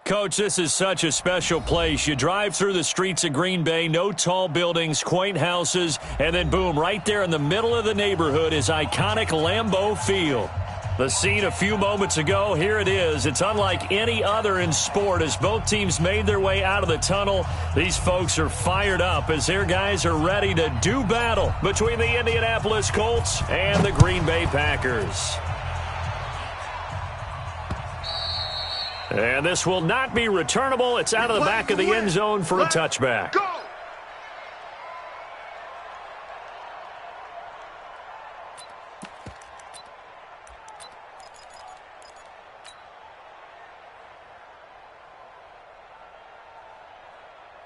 Coach, this is such a special place. You drive through the streets of Green Bay, no tall buildings, quaint houses, and then boom, right there in the middle of the neighborhood is iconic Lambeau Field. The scene a few moments ago, here it is. It's unlike any other in sport as both teams made their way out of the tunnel. These folks are fired up as their guys are ready to do battle between the Indianapolis Colts and the Green Bay Packers. And this will not be returnable. It's out of the back of the end zone for a touchback. Go!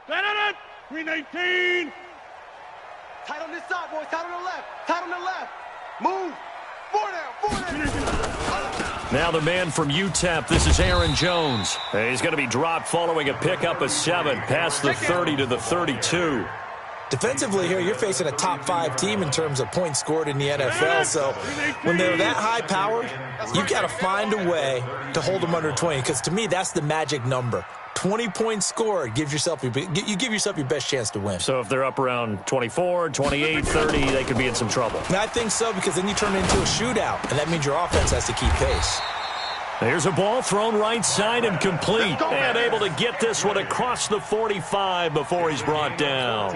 Stand on it! 319! Tight on this side, boys. Tight on the left. Tight on the left. Move. Four down. Now the man from UTEP, this is Aaron Jones. He's going to be dropped following a pickup of 7 past the 30 to the 32. Defensively here, you're facing a top 5 team in terms of points scored in the NFL. So when they're that high-powered, you've got to find a way to hold them under 20. Because to me, that's the magic number. 20 points scored gives yourself you give yourself your best chance to win. So if they're up around 24, 28, 30, they could be in some trouble. And I think so, because then you turn it into a shootout, and that means your offense has to keep pace. There's a ball thrown right side and complete. And able to get this one across the 45 before he's brought down.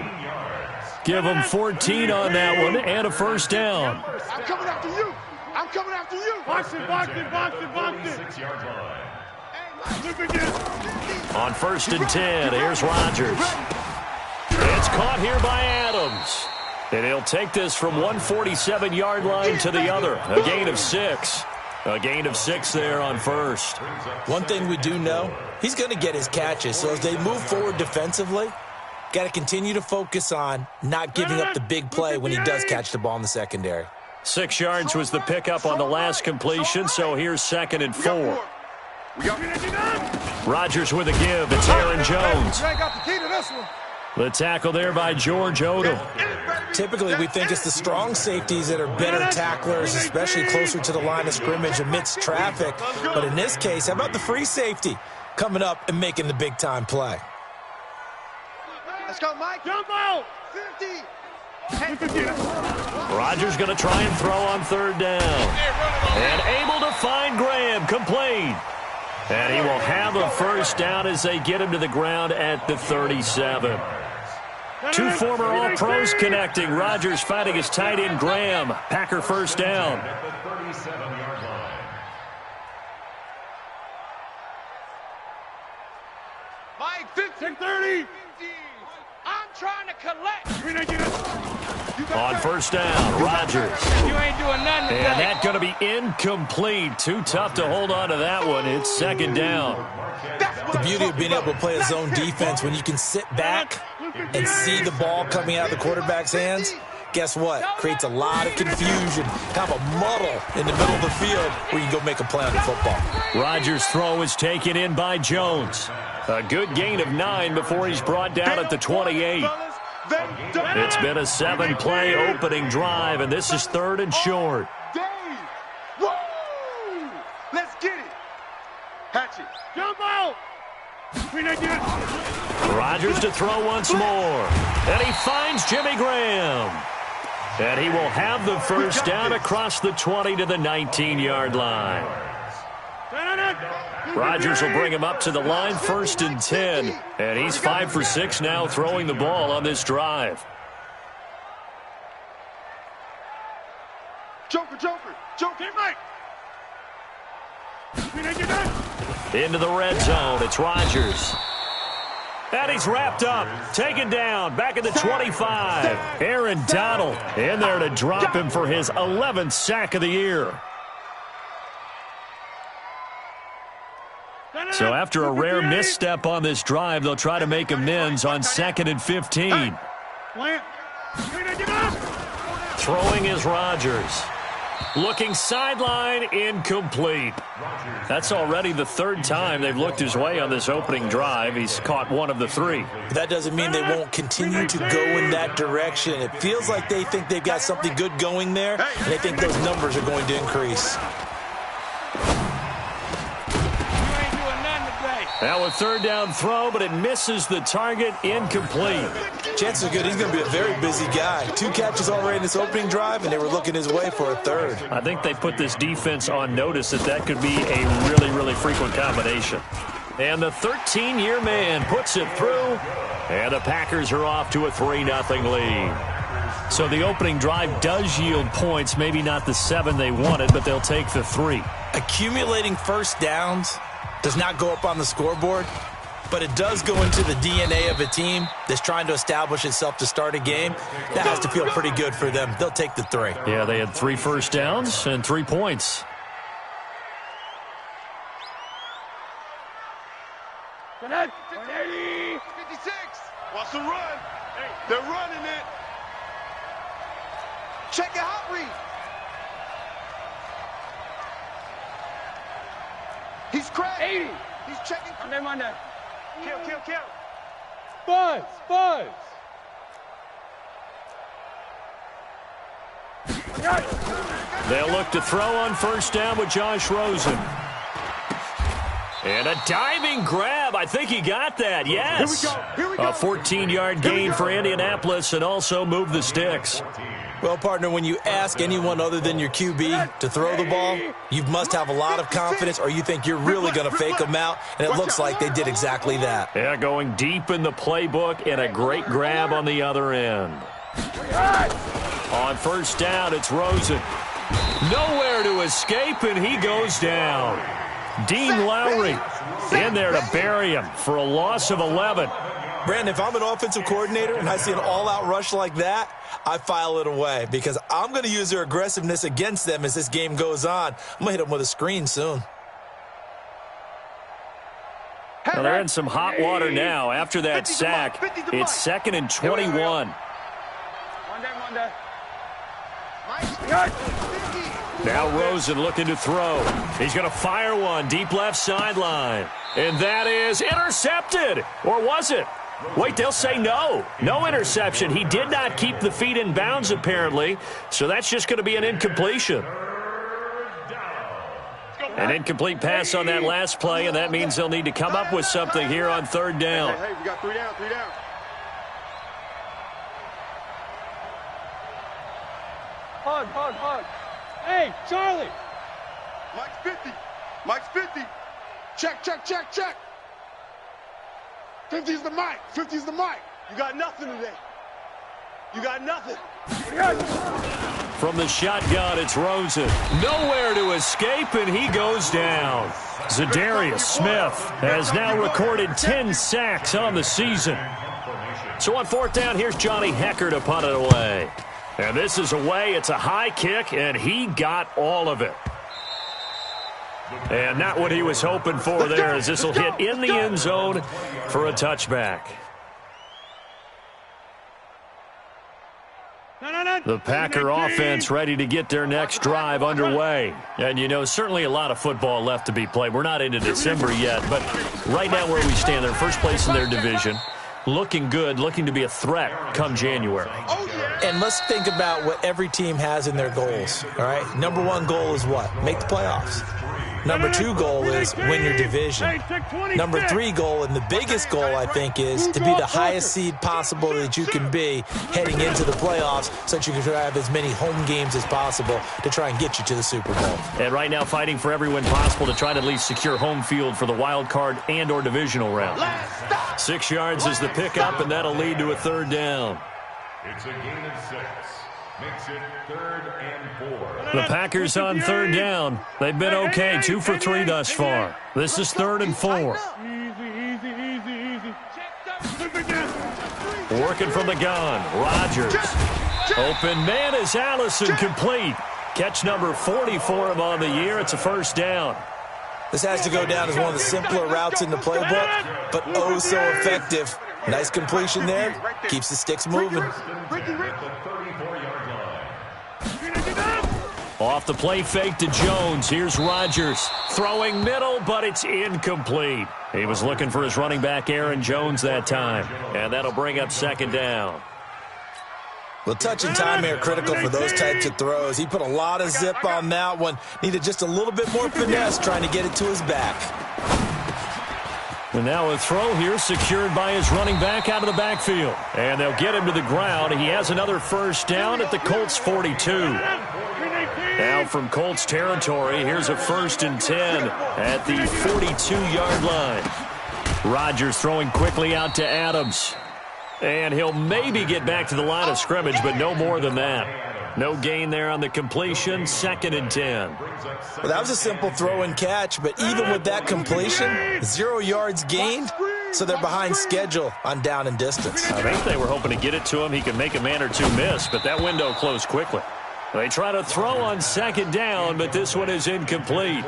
Give him 14 on that one and a first down. I'm coming after you. I'm coming after you. Box it, box it, box it, box it. 6-yard line. On 1st and 10, here's Rodgers. It's caught here by Adams. And he'll take this from 147-yard line to the other. A gain of 6. A gain of 6 there on 1st. One thing we do know, he's going to get his catches. So as they move forward defensively, got to continue to focus on not giving up the big play when he does catch the ball in the secondary. 6 yards was the pickup on the last completion, so here's 2nd and 4. Rodgers with a give. It's Aaron Jones. The tackle there by George Odom. Typically, we think it's the strong safeties that are better tacklers, especially closer to the line of scrimmage amidst traffic. But in this case, how about the free safety coming up and making the big-time play? Let's go, Mike. Jump out! 50. Rodgers going to try and throw on 3rd down. And able to find Graham, complete. And he will have a first down as they get him to the ground at the 37. 2 former All-Pros connecting. Rodgers fighting his tight end, Graham. Packer first down. Mike, 50. 30. I'm trying to collect. On 1st down, Rodgers. You ain't doing nothing today. And that's going to be incomplete. Too tough to hold on to that one. It's 2nd down. The beauty of being able to play a zone defense when you can sit back and see the ball coming out of the quarterback's hands, guess what? Creates a lot of confusion, kind of a muddle in the middle of the field where you can go make a play on the football. Rodgers' throw is taken in by Jones. A good gain of 9 before he's brought down at the 28. It's been a 7-play opening drive, and this is 3rd and short. Woo! Let's get it. Hatchet. Jump out! Rodgers to throw once more. And he finds Jimmy Graham. And he will have the first down across the 20 to the 19-yard line. Rodgers will bring him up to the line, 1st and 10. And he's 5 for 6 now throwing the ball on this drive. Joker. Mike. Into the red zone, it's Rodgers. And he's wrapped up, taken down, back at the 25. Aaron Donald in there to drop him for his 11th sack of the year. So after a rare misstep on this drive, they'll try to make amends on 2nd and 15. Throwing is Rodgers. Looking sideline, incomplete. That's already the 3rd time they've looked his way on this opening drive. He's caught 1 of the 3. That doesn't mean they won't continue to go in that direction. It feels like they think they've got something good going there, and they think those numbers are going to increase. Now a third down throw, but it misses the target. Incomplete. Chances are good he's going to be a very busy guy. 2 catches already in this opening drive, and they were looking his way for a third. I think they put this defense on notice that could be a really, really frequent combination. And the 13-year man puts it through, and the Packers are off to a 3-0 lead. So the opening drive does yield points, maybe not the 7 they wanted, but they'll take the 3. Accumulating first downs does not go up on the scoreboard, but it does go into the DNA of a team that's trying to establish itself to start a game. That has to feel pretty good for them. They'll take the 3. Yeah, they had 3 first downs and 3 points. Get it. 180. 56. Watch the run. They're running it. Check your hot read. He's cracked. 80. He's checking. Monday. Kill. Buzz. They'll look to throw on first down with Josh Rosen. And a diving grab. I think he got that. Yes. Here we go. A 14-yard gain for Indianapolis and also move the sticks. Well, partner, when you ask anyone other than your QB to throw the ball, you must have a lot of confidence or you think you're really going to fake them out, and it looks like they did exactly that. Yeah, going deep in the playbook and a great grab on the other end. On first down, it's Rosen. Nowhere to escape, and he goes down. Dean Lowry in there to bury him for a loss of 11. Brandon, if I'm an offensive coordinator and I see an all-out rush like that, I file it away because I'm going to use their aggressiveness against them as this game goes on. I'm going to hit them with a screen soon. Well, they're in some hot water now after that sack. It's 2nd and 21. Monday. Now Rosen looking to throw. He's going to fire one deep left sideline. And that is intercepted. Or was it? Wait, they'll say no. No interception. He did not keep the feet in bounds, apparently. So that's just going to be an incompletion. An incomplete pass on that last play, and that means they'll need to come up with something here on third down. Hey, we got 3 down. Hug. Hey, Charlie. Mike's 50. Check. 50's the mic. You got nothing today. From the shotgun, it's Rosen. Nowhere to escape, and he goes down. Zadarius Smith has now recorded 10 sacks on the season. So on fourth down, here's Johnny Hecker to punt it away. And this is away. It's a high kick, and he got all of it. And not what he was hoping for there, as this will hit in the end zone for a touchback. The Packer offense ready to get their next drive underway. And, you know, certainly a lot of football left to be played. We're not into December yet, but right now where we stand, they're first place in their division. Looking good, looking to be a threat come January. And let's think about what every team has in their goals, all right? Number 1 goal is what? Make the playoffs. Number 2 goal is win your division. Number 3 goal, and the biggest goal, I think, is to be the highest seed possible that you can be heading into the playoffs so that you can have as many home games as possible to try and get you to the Super Bowl. And right now fighting for every win possible to try to at least secure home field for the wild card and or divisional round. 6 yards is the pickup, and that'll lead to a third down. It's a gain of 6. Makes it 3rd and 4. The Packers on third down. They've been okay, 2 for 3 thus far. This is 3rd and 4. Working from the gun, Rodgers. Open man is Allison, complete. Catch number 40 for him on the year. It's a first down. This has to go down as one of the simpler routes in the playbook, but oh so effective. Nice completion there. Keeps the sticks moving. Off the play fake to Jones. Here's Rodgers. Throwing middle, but it's incomplete. He was looking for his running back, Aaron Jones, that time. And that'll bring up 2nd down. Well, touch and time are critical for those types of throws. He put a lot of zip on that one. Needed just a little bit more finesse trying to get it to his back. And now a throw here secured by his running back out of the backfield. And they'll get him to the ground. He has another first down at the Colts 42. Now from Colts territory, here's a 1st and 10 at the 42-yard line. Rodgers throwing quickly out to Adams. And he'll maybe get back to the line of scrimmage, but no more than that. No gain there on the completion, 2nd and 10. Well, that was a simple throw and catch, but even with that completion, 0 yards gained, so they're behind schedule on down and distance. I think they were hoping to get it to him. He could make a man or two miss, but that window closed quickly. They try to throw on 2nd down, but this one is incomplete.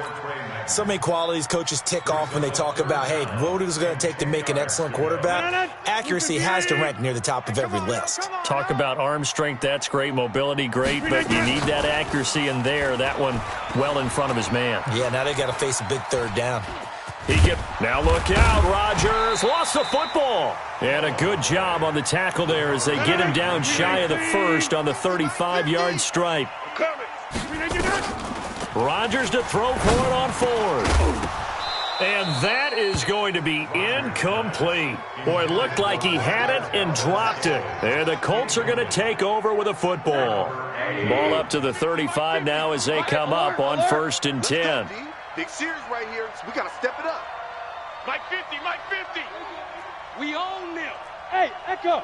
So many qualities coaches tick off when they talk about, hey, what is it going to take to make an excellent quarterback? Accuracy has to rank near the top of every list. Talk about arm strength, that's great. Mobility, great, but you need that accuracy in there. That one well in front of his man. Yeah, now they got to face a big 3rd down. Now look out, Rodgers lost the football. And a good job on the tackle there as they get him down shy of the 1st on the 35-yard stripe. Rodgers to throw for it on 4th. And that is going to be incomplete. Boy, it looked like he had it and dropped it. And the Colts are going to take over with a football. Ball up to the 35 now as they come up on 1st and 10. Big series right here, so we got to step it up. Mike 50, Mike 50. We own them. Hey, Echo.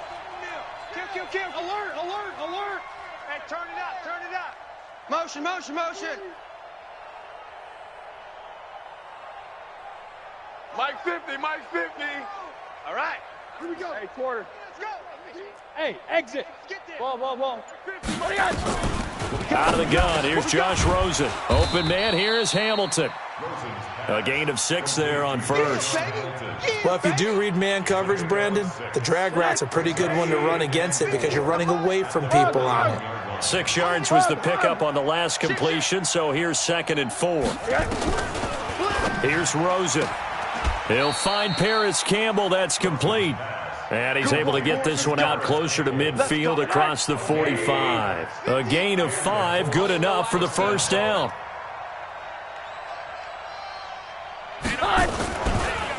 Kill. Alert, alert, alert. Hey, turn it up, turn it up. Motion. Mike 50, Mike 50. All right, here we go. Hey, quarter. Let's go. Hey, exit. Get there. Ball. 50. What do you got? Out of the gun, here's Josh Rosen. Open man, here is Hamilton. A gain of 6 there on 1st. Well, if you do read man coverage, Brandon, the drag route's a pretty good one to run against it because you're running away from people on it. 6 yards was the pickup on the last completion, so here's 2nd and 4. Here's Rosen. He'll find Paris Campbell. That's complete. And he's able to get this one out closer to midfield across the 45. A gain of 5, good enough for the 1st down.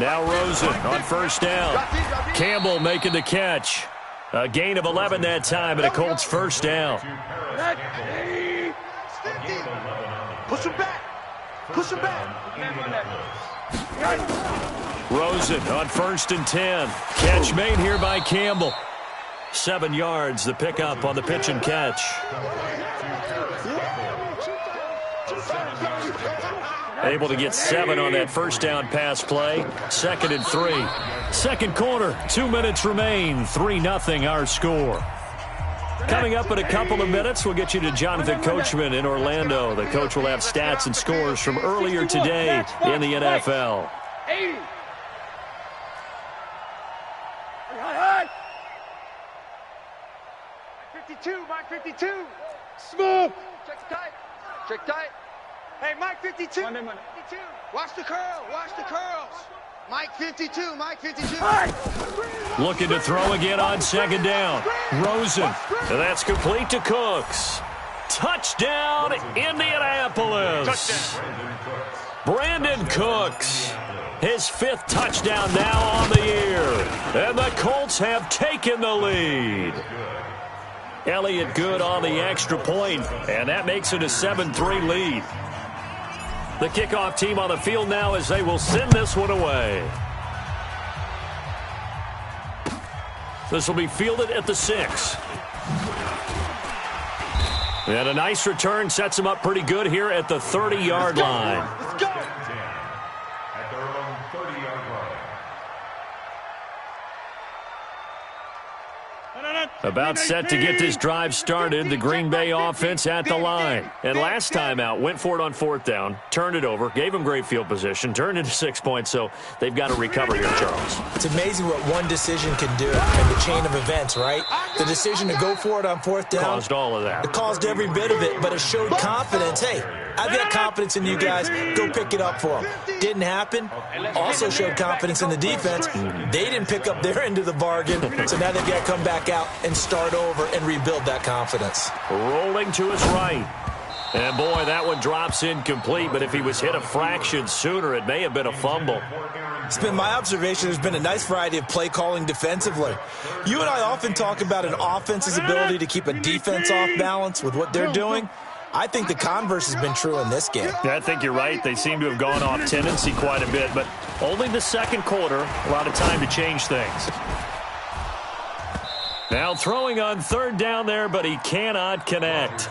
Now Rosen on 1st down. Campbell making the catch. A gain of 11 that time, and a Colts 1st down. Push him back. Rosen on 1st and 10. Catch made here by Campbell. 7 yards, the pickup on the pitch and catch. Able to get 7 on that 1st down pass play. 2nd and 3. 2nd quarter, 2 minutes remain. 3-0 our score. Coming up in a couple of minutes, we'll get you to Jonathan Coachman in Orlando. The coach will have stats and scores from earlier today in the NFL. 80. Mike 52. Smooth. Check tight. Hey, Mike 52. Monday. 52. Watch the curls. Mike 52. Looking to throw again on 2nd down. Rosen. And that's complete to Cooks. Touchdown, Indianapolis. Brandon Cooks. His 5th touchdown now on the year. And the Colts have taken the lead. Elliott good on the extra point, and that makes it a 7-3 lead. The kickoff team on the field now as they will send this one away. This will be fielded at the 6. And a nice return sets them up pretty good here at the 30-yard line. Let's go. At their own 30-yard line. About set to get this drive started, the Green Bay offense at the line. And last time out, went for it on 4th down, turned it over, gave them great field position, turned into 6 points, so they've got to recover here, Charles. It's amazing what one decision can do in the chain of events, right? The decision to go for it on 4th down. Caused all of that. It caused every bit of it, but it showed confidence. Hey, I've got confidence in you guys. Go pick it up for them. Didn't happen. Also showed confidence in the defense. They didn't pick up their end of the bargain, so now they've got to come back out and start over and rebuild that confidence. Rolling to his right. And, boy, that one drops incomplete, but if he was hit a fraction sooner, it may have been a fumble. It's been my observation there's been a nice variety of play calling defensively. You and I often talk about an offense's ability to keep a defense off balance with what they're doing. I think the converse has been true in this game. Yeah, I think you're right. They seem to have gone off tendency quite a bit, but only the second quarter, a lot of time to change things. Now throwing on third down there, but he cannot connect.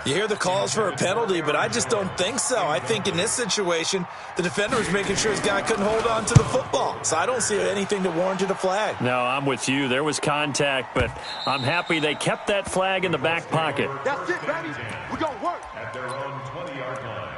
You hear the calls for a penalty, but I just don't think so. I think in this situation, the defender was making sure his guy couldn't hold on to the football. So I don't see anything that warranted a flag. No, I'm with you. There was contact, but I'm happy they kept that flag in the back pocket. That's it, baby. We're going to work. At their own 20-yard line.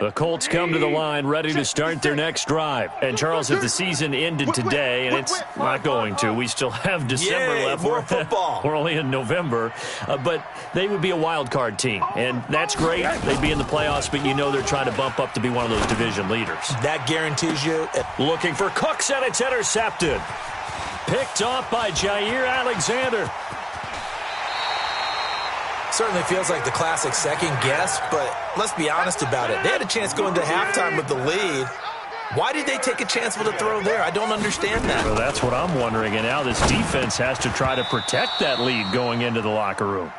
The Colts come to the line ready to start their next drive. And, Charles, if the season ended today, and it's not going to, we still have December left. More football. We're only in November. But they would be a wild card team. And that's great. They'd be in the playoffs, but you know they're trying to bump up to be one of those division leaders. That guarantees you. Looking for Cooks, and it's intercepted. Picked off by Jair Alexander. Certainly feels like the classic second guess, but let's be honest about it. They had a chance going to halftime with the lead. Why did they take a chance with a throw there? I don't understand that. Well, that's what I'm wondering, and now this defense has to try to protect that lead going into the locker room.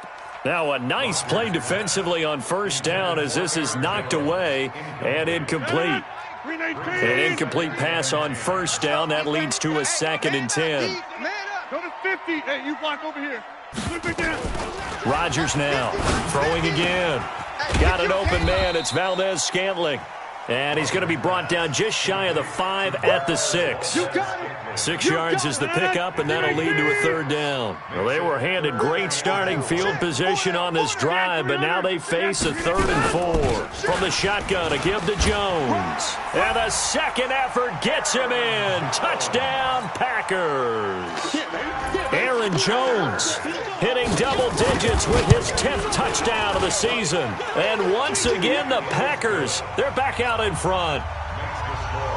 Now a nice play defensively on first down as this is knocked away and incomplete. An incomplete pass on first down. That leads to a 2nd and 10. Go to 50. Hey, you block over here. Rodgers now throwing again. Got an open man. It's Valdez-Scantling. And he's going to be brought down just shy of the 5 at the 6. 6 yards is the pickup, and that'll lead to a 3rd down. Well, they were handed great starting field position on this drive, but now they face a 3rd and 4. From the shotgun, a give to Jones. And the second effort gets him in. Touchdown, Packers. Aaron Jones hitting double digits with his 10th touchdown of the season. And once again, the Packers, they're back out in front.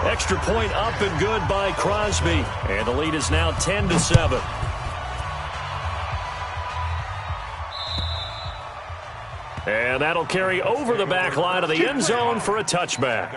Extra point up and good by Crosby. And the lead is now 10-7. And that'll carry over the back line of the end zone for a touchback.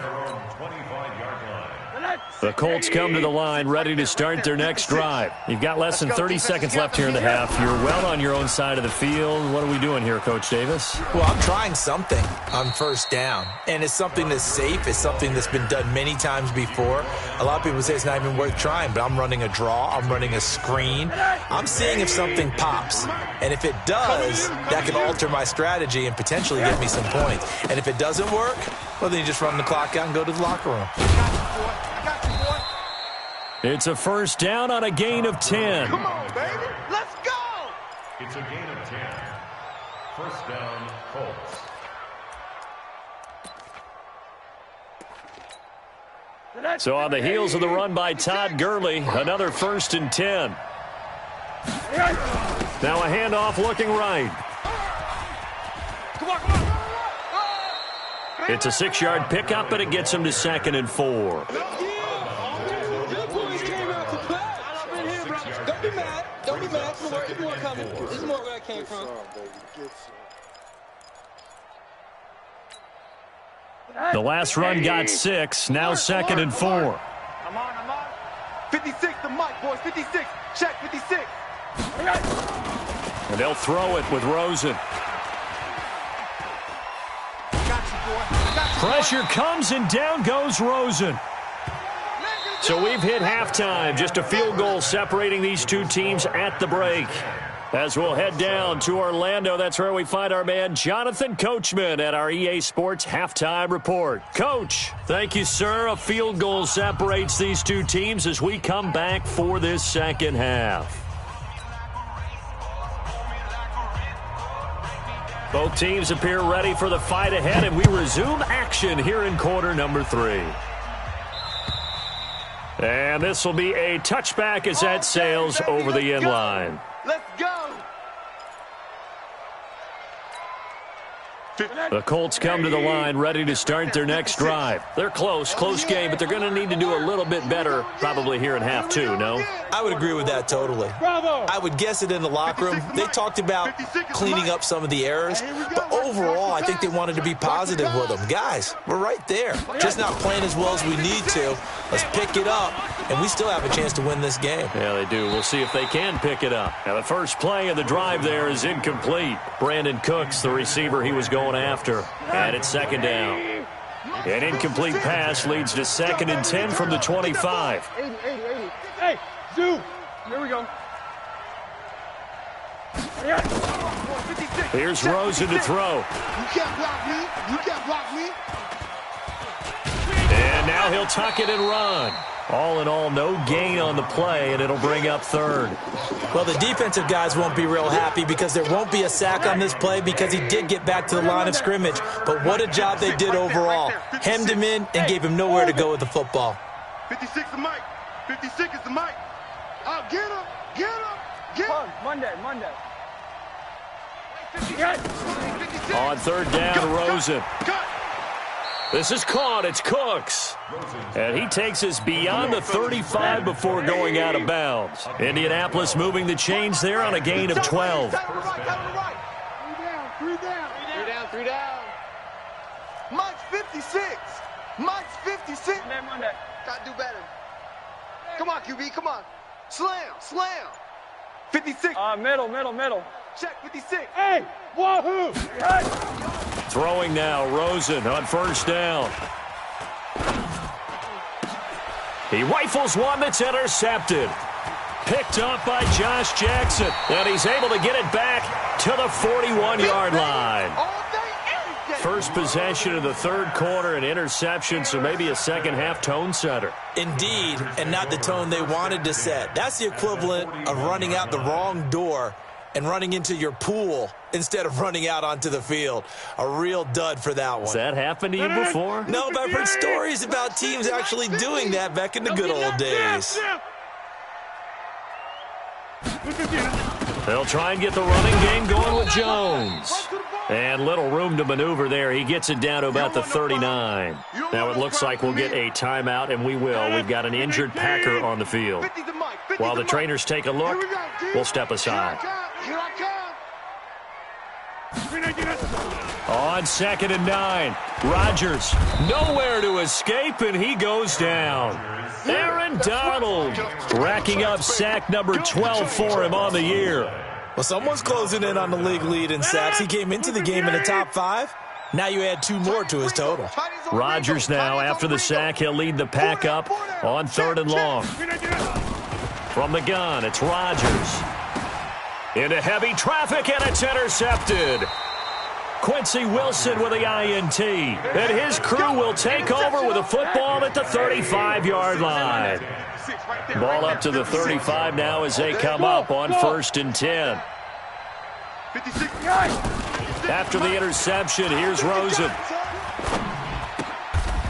The Colts come to the line ready to start their next drive. You've got less than 30 seconds left here in the half. You're well on your own side of the field. What are we doing here, Coach Davis? Well, I'm trying something on first down, and it's something that's safe. It's something that's been done many times before. A lot of people say it's not even worth trying, but I'm running a draw. I'm running a screen. I'm seeing if something pops, and if it does, that can alter my strategy and potentially get me some points. And if it doesn't work, well, then you just run the clock out and go to the locker room. It's a first down on a gain of 10. Come on, baby. Let's go. It's a gain of 10. First down, Colts. So on the heels of the run by Todd Gurley, another 1st and 10. Now a handoff looking right. It's a 6-yard pickup, but it gets him to 2nd and 4. Don't be mad. There's more coming. This is more where I came from. The last run got 6. Now 2nd and 4. I'm on. 56, the mic, boys. 56. Check, 56. And they'll throw it with Rosen. Pressure comes, and down goes Rosen. So we've hit halftime. Just a field goal separating these two teams at the break. As we'll head down to Orlando, that's where we find our man Jonathan Coachman at our EA Sports Halftime Report. Coach, thank you, sir. A field goal separates these two teams as we come back for this second half. Both teams appear ready for the fight ahead, and we resume action here in quarter number 3. And this will be a touchback as that sails over the end line. Let's go. The Colts come to the line ready to start their next drive. They're close game, but they're going to need to do a little bit better probably here in half two, no? I would agree with that totally. I would guess it in the locker room. They talked about cleaning up some of the errors, but overall, I think they wanted to be positive with them. Guys, we're right there. Just not playing as well as we need to. Let's pick it up, and we still have a chance to win this game. Yeah, they do. We'll see if they can pick it up. Now, the first play of the drive there is incomplete. Brandon Cooks, the receiver he was going after. And it's second down. An incomplete pass leads to 2nd and 10 from the 25. 80. Hey, Zoo. Here we go. Here's Rosen to throw. You can't block me. You can't block me. And now he'll tuck it and run. All in all, no gain on the play, and it'll bring up 3rd. Well, the defensive guys won't be real happy because there won't be a sack on this play because he did get back to the line of scrimmage. But what a job they did overall. Hemmed him in and gave him nowhere to go with the football. 56 is Mike. 56 is the Mike. Oh, get him. Get him. Get him. Monday. On 3rd down, Rosen. This is caught. It's Cooks. And he takes us beyond the 35 before going out of bounds. Indianapolis moving the chains there on a gain of 12. 3 down. Mike's 56. Mike's 56. Monday. Gotta do better. Come on, QB. Come on. Slam. 56. Middle. Check 56. Hey, wahoo! Throwing now, Rosen on 1st down. He rifles one that's intercepted. Picked up by Josh Jackson. And he's able to get it back to the 41-yard line. First possession of the 3rd quarter, an interception, so maybe a second-half tone setter. Indeed, and not the tone they wanted to set. That's the equivalent of running out the wrong door and running into your pool instead of running out onto the field. A real dud for that one. Has that happened to you before? No, but I've heard stories about teams actually doing that back in the good old days. They'll try and get the running game going with Jones. And little room to maneuver there. He gets it down to about the 39. Now it looks like we'll get a timeout, and we will. We've got an injured Packer on the field. While the trainers take a look, we'll step aside. Here I come. On 2nd and 9, Rodgers nowhere to escape, and he goes down. Aaron Donald racking up sack number 12 for him on the year. Well, someone's closing in on the league lead in sacks. He came into the game in the top 5. Now you add 2 more to his total. Rodgers now, after the sack, he'll lead the pack up on 3rd and long. From the gun, it's Rodgers. Into heavy traffic, and it's intercepted. Quincy Wilson with the INT. And his crew will take over with a football at the 35-yard line. Ball up to the 35 now as they come up on 1st and 10. After the interception, here's Rosen.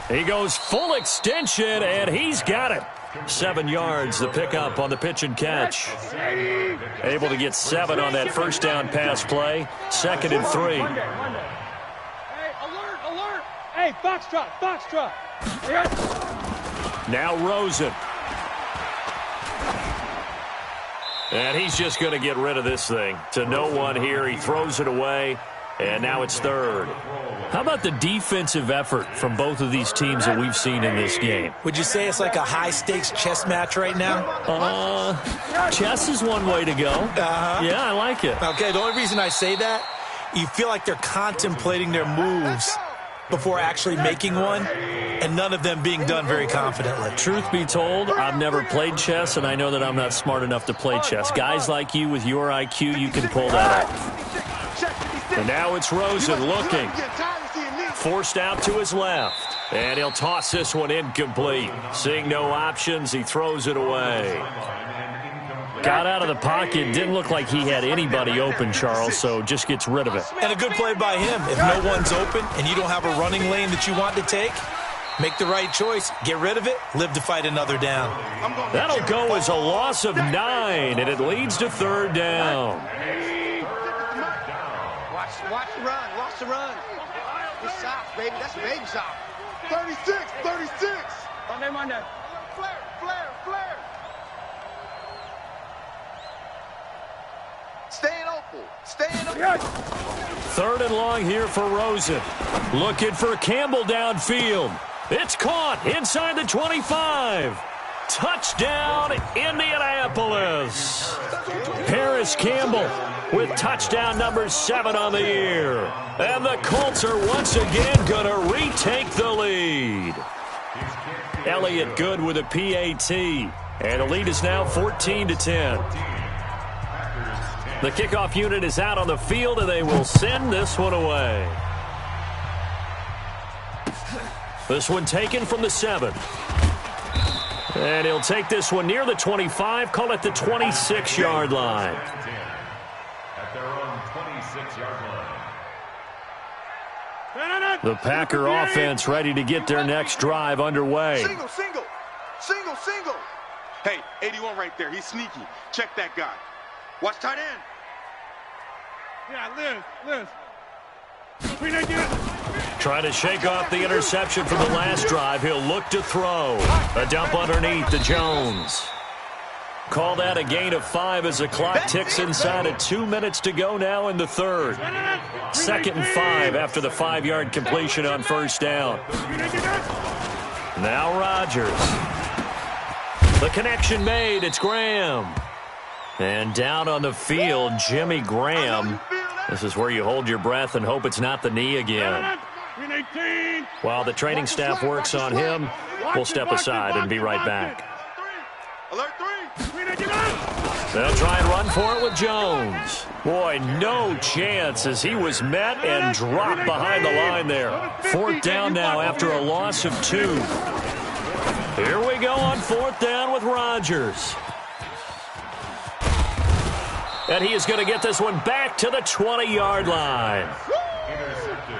He goes full extension, and he's got it. 7 yards, the pickup on the pitch and catch. Able to get 7 on that 1st down pass play. 2nd and 3. Hey, alert. Hey, foxtrot. Now Rosen. And he's just going to get rid of this thing. To no one here. He throws it away. And now it's 3rd. How about the defensive effort from both of these teams that we've seen in this game? Would you say it's like a high-stakes chess match right now? Chess is one way to go. Yeah, I like it. Okay, the only reason I say that, you feel like they're contemplating their moves before actually making one, and none of them being done very confidently. Truth be told, I've never played chess, and I know that I'm not smart enough to play chess. Guys like you with your IQ, you can pull that off. And now it's Rosen looking. Forced out to his left. And he'll toss this one incomplete. Seeing no options, he throws it away. Got out of the pocket. Didn't look like he had anybody open, Charles, so just gets rid of it. And a good play by him. If no one's open and you don't have a running lane that you want to take, make the right choice. Get rid of it. Live to fight another down. That'll go as a loss of 9, and it leads to 3rd down. Watch the run. It's shots, baby. That's baby shot. 36, 36. Monday. Flare. Staying open. Third and long here for Rosen. Looking for Campbell downfield. It's caught inside the 25. Touchdown, Indianapolis. Paris Campbell with touchdown number 7 on the year. And the Colts are once again going to retake the lead. Elliott good with a PAT. And the lead is now 14-10. The kickoff unit is out on the field, and they will send this one away. This one taken from the 7. And he'll take this one near the 25, call it the 26-yard line. At their own 26-yard line. The Packer offense ready to get their next drive underway. Single. Hey, 81 right there. He's sneaky. Check that guy. Watch tight end. Yeah, Liz. Trying to shake off the interception from the last drive. He'll look to throw. A dump underneath to Jones. Call that a gain of 5 as the clock ticks inside of 2 minutes to go now in the third. 2nd and 5 after the 5-yard completion on first down. Now Rodgers. The connection made. It's Graham. And down on the field, Jimmy Graham. This is where you hold your breath and hope it's not the knee again. While the training staff works on him, we'll step aside and be right back. Alert 3. They'll try and run for it with Jones. Boy, no chance as he was met and dropped behind the line there. 4th down now after a loss of 2. Here we go on 4th down with Rodgers. And he is going to get this one back to the 20-yard line.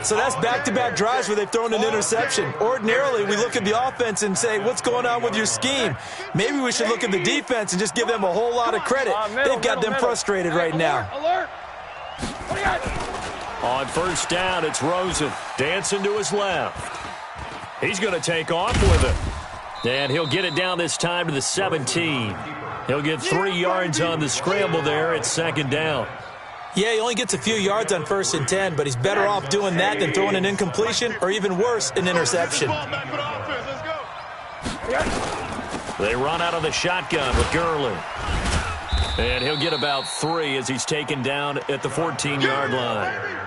So that's back-to-back drives where they've thrown an interception. Ordinarily, we look at the offense and say, what's going on with your scheme? Maybe we should look at the defense and just give them a whole lot of credit. They've got them frustrated right now. Alert. On first down, it's Rosen dancing to his left. He's going to take off with it. And he'll get it down this time to the 17. He'll get 3 yards on the scramble there at 2nd down. Yeah, he only gets a few yards on 1st and 10, but he's better off doing that than throwing an incompletion or even worse, an interception. They run out of the shotgun with Gurley. And he'll get about 3 as he's taken down at the 14-yard line.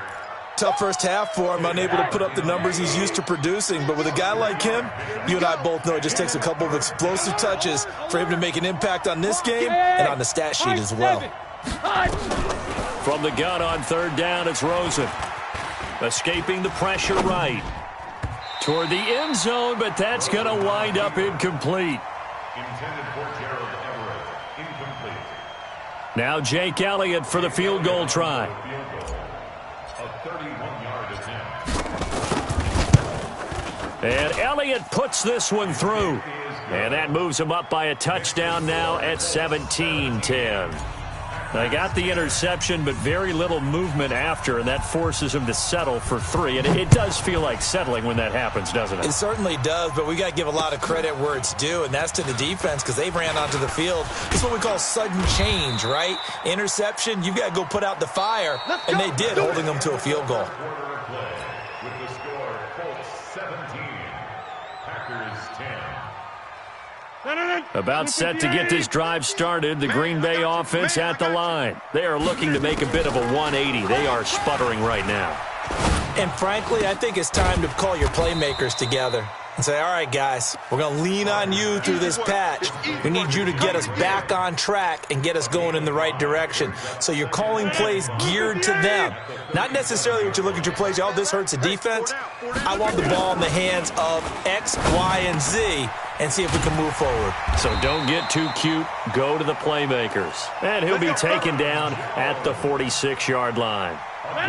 Tough first half for him, unable to put up the numbers he's used to producing. But with a guy like him, you and I both know it just takes a couple of explosive touches for him to make an impact on this game and on the stat sheet as well. From the gun on 3rd down, it's Rosen. Escaping the pressure right. Toward the end zone, but that's going to wind up incomplete. Intended for Gerald Everett. Incomplete. Now Jake Elliott for the field goal try. Field goal. A 31-yard attempt. And Elliott puts this one through. And that moves him up by a touchdown now at 17-10. They got the interception, but very little movement after, and that forces him to settle for 3. And it does feel like settling when that happens, doesn't it? It certainly does, but we got to give a lot of credit where it's due, and that's to the defense because they ran onto the field. It's what we call sudden change, right? Interception, you've got to go put out the fire, and they did, holding them to a field goal. With the score, Colts 17, Packers 10. About set to get this drive started, the Green Bay offense at the line. They are looking to make a bit of a 180. They are sputtering right now. And frankly, I think it's time to call your playmakers together and say, all right, guys, we're going to lean on you through this patch. We need you to get us back on track and get us going in the right direction. So you're calling plays geared to them. Not necessarily what you look at your plays, oh, this hurts the defense. I want the ball in the hands of X, Y, and Z and see if we can move forward. So don't get too cute. Go to the playmakers. And he'll be taken down at the 46-yard line.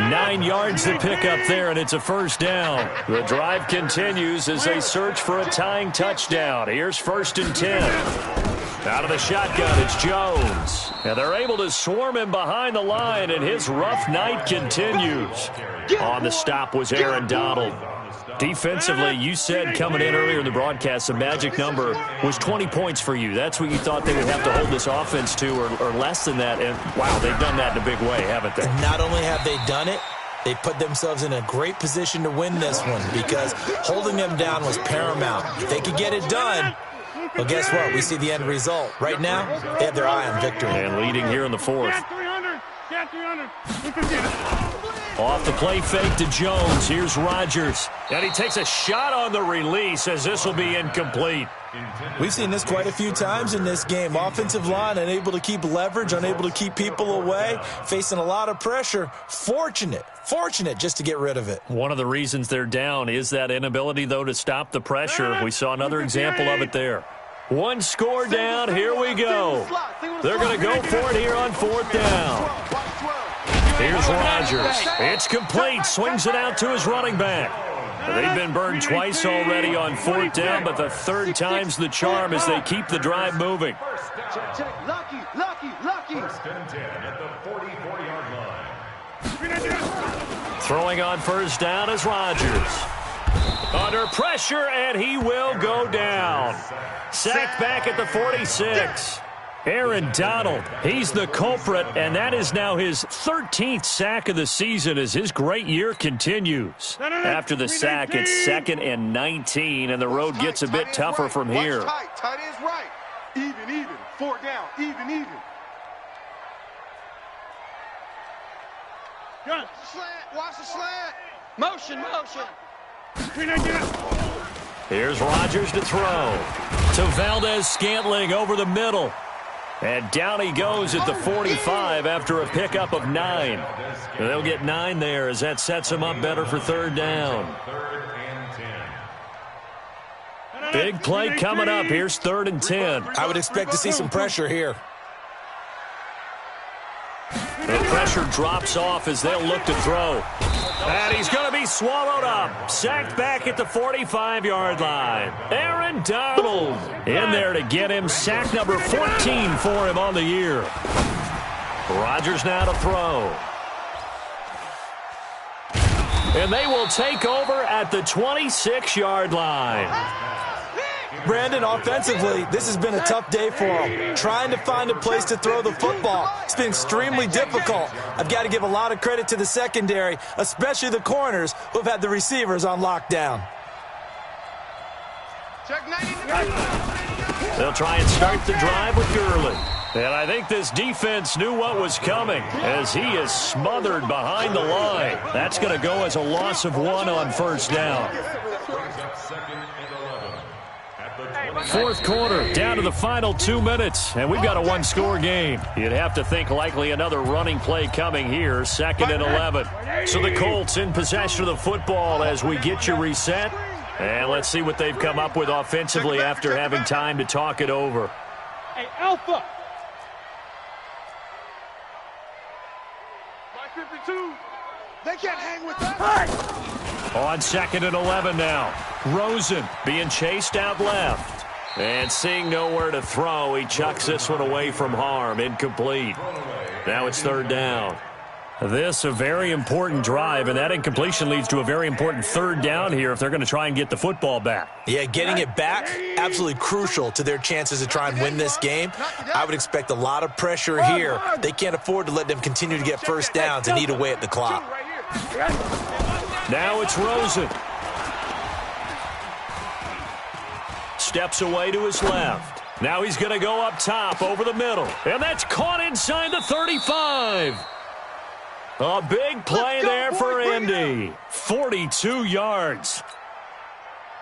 9 yards to pick up there, and it's a first down. The drive continues as they search for a tying touchdown. Here's 1st and 10. Out of the shotgun, it's Jones. And they're able to swarm him behind the line, and his rough night continues. On the stop was Aaron Donald. Defensively, you said coming in earlier in the broadcast, the magic number was 20 points for you. That's what you thought they would have to hold this offense to, or less than that. And, wow, they've done that in a big way, haven't they? And not only have they done it, they put themselves in a great position to win this one because holding them down was paramount. If they could get it done, well, guess what? We see the end result. Right now, they have their eye on victory. And leading here in the fourth. Off the play fake to Jones. Here's Rodgers. And he takes a shot on the release as this will be incomplete. We've seen this quite a few times in this game. Offensive line unable to keep leverage, unable to keep people away, facing a lot of pressure. Fortunate just to get rid of it. One of the reasons they're down is that inability, though, to stop the pressure. We saw another example of it there. One score down. Here we go. They're going to go for it here on fourth down. Here's Rodgers. It's complete. Swings it out to his running back. They've been burned twice already on fourth down, but the third time's the charm as they keep the drive moving. Lucky. First and 10 at the 40-yard line. Throwing on first down is Rodgers. Under pressure, and he will go down. Sacked back at the 46. Aaron Donald, he's the culprit, and that is now his 13th sack of the season as his great year continues. After the sack, it's 2nd and 19, and the road gets a bit tougher from here. Tight end's right. Even. 4 down. Even. Slant. Watch the slant. Motion. Here's Rodgers to throw. To Valdez-Scantling over the middle. And down he goes at the 45 after a pickup of 9. They'll get 9 there as that sets them up better for third down. Big play coming up. Here's 3rd and 10. I would expect to see some pressure here. The pressure drops off as they'll look to throw. And he's going to be swallowed up. Sacked back at the 45-yard line. Aaron Donald in there to get him. Sack number 14 for him on the year. Rodgers now to throw. And they will take over at the 26-yard line. Brandon, offensively, this has been a tough day for him. Trying to find a place to throw the football. It's been extremely difficult. I've got to give a lot of credit to the secondary, especially the corners who have had the receivers on lockdown. They'll try and start the drive with Gurley. And I think this defense knew what was coming as he is smothered behind the line. That's going to go as a loss of 1 on first down. Fourth quarter, down to the final 2 minutes, and we've got a one-score game. You'd have to think likely another running play coming here, 2nd and 11. So the Colts in possession of the football as we get you reset. And let's see what they've come up with offensively after having time to talk it over. Hey, Alpha. 52. They can't hang with that. On 2nd and 11 now. Rosen being chased out left. And seeing nowhere to throw, he chucks this one away from harm. Incomplete. Now it's 3rd down. This a very important drive, and that incompletion leads to a very important 3rd down here if they're going to try and get the football back. Yeah, getting it back, absolutely crucial to their chances to try and win this game. I would expect a lot of pressure here. They can't afford to let them continue to get first downs and eat away at the clock. Now it's Rosen. Steps away to his left. Now he's going to go up top over the middle. And that's caught inside the 35. A big play there for Indy. 42 yards.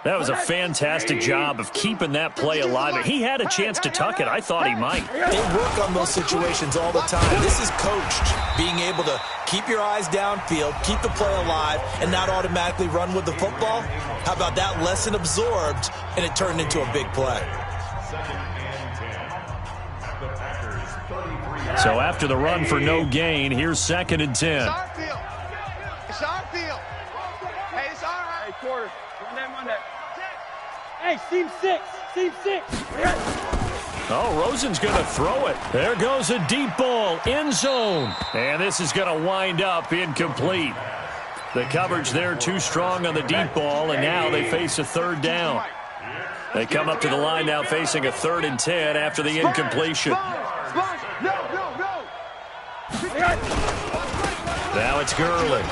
That was a fantastic job of keeping that play alive. He had a chance to tuck it. I thought he might. They work on those situations all the time. This is coached. Being able to keep your eyes downfield, keep the play alive, and not automatically run with the football. How about that lesson absorbed, and it turned into a big play. So after the run for no gain, here's 2nd and 10. It's our field. It's our field. Hey, it's all right. Hey, quarter. Run that. Hey, seam 6. Oh, Rosen's going to throw it. There goes a deep ball, end zone. And this is going to wind up incomplete. The coverage there too strong on the deep ball, and now they face a third down. They come up to the line now facing a 3rd and 10 after the incompletion. Now it's Gurley.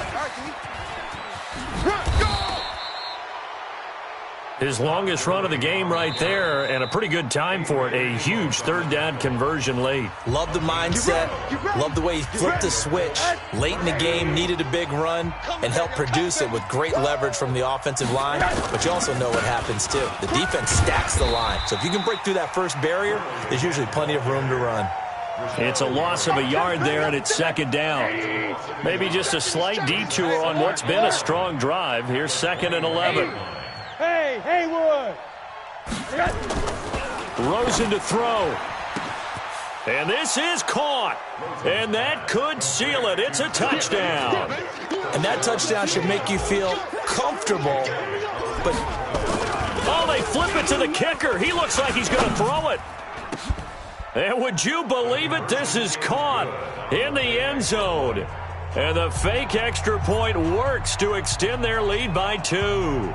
His longest run of the game right there, and a pretty good time for it. A huge 3rd down conversion late. Love the mindset. Love the way he flipped the switch. Late in the game, needed a big run, and helped produce it with great leverage from the offensive line. But you also know what happens, too. The defense stacks the line. So if you can break through that first barrier, there's usually plenty of room to run. It's a loss of a yard there, and it's 2nd down. Maybe just a slight detour on what's been a strong drive. Here's 2nd and 11. Hey, Haywood! Rosen to throw. And this is caught. And that could seal it. It's a touchdown. And that touchdown should make you feel comfortable. But oh, they flip it to the kicker. He looks like he's going to throw it. And would you believe it? This is caught in the end zone. And the fake extra point works to extend their lead by 2.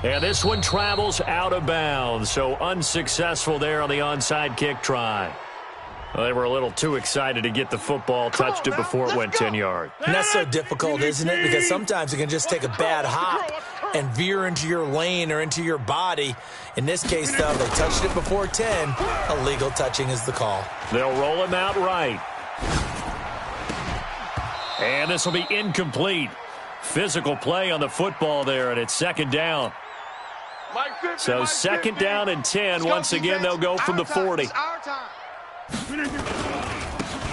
And this one travels out of bounds, so unsuccessful there on the onside kick try. Well, they were a little too excited to get the football, touched it before it went 10 yards. And that's so difficult, isn't it? Because sometimes it can just take a bad hop and veer into your lane or into your body. In this case, though, they touched it before 10. Illegal touching is the call. They'll roll him out right. And this will be incomplete. Physical play on the football there, and it's 2nd down. So 2nd down and 10. Once again, they'll go from the 40.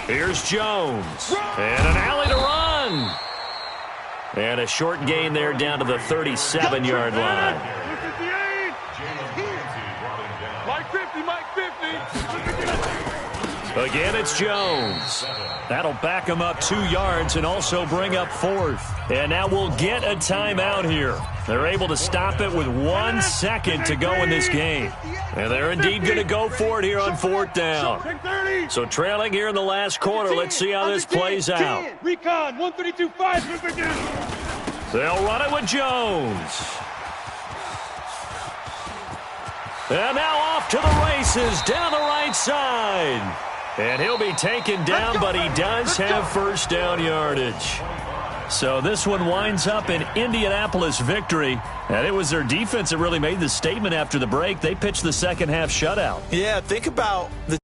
Here's Jones. And an alley to run. And a short gain there down to the 37-yard line. Mike 50, Mike 50. Again, it's Jones. That'll back him up 2 yards and also bring up 4th. And now we'll get a timeout here. They're able to stop it with 1 second to go in this game. And they're indeed going to go for it here on 4th down. So trailing here in the last quarter, let's see how this plays out. Recon, 132-5. They'll run it with Jones. And now off to the races down the right side. And he'll be taken down, but he does have 1st down yardage. So this one winds up an Indianapolis victory. And it was their defense that really made the statement after the break. They pitched the second half shutout. Yeah, think about the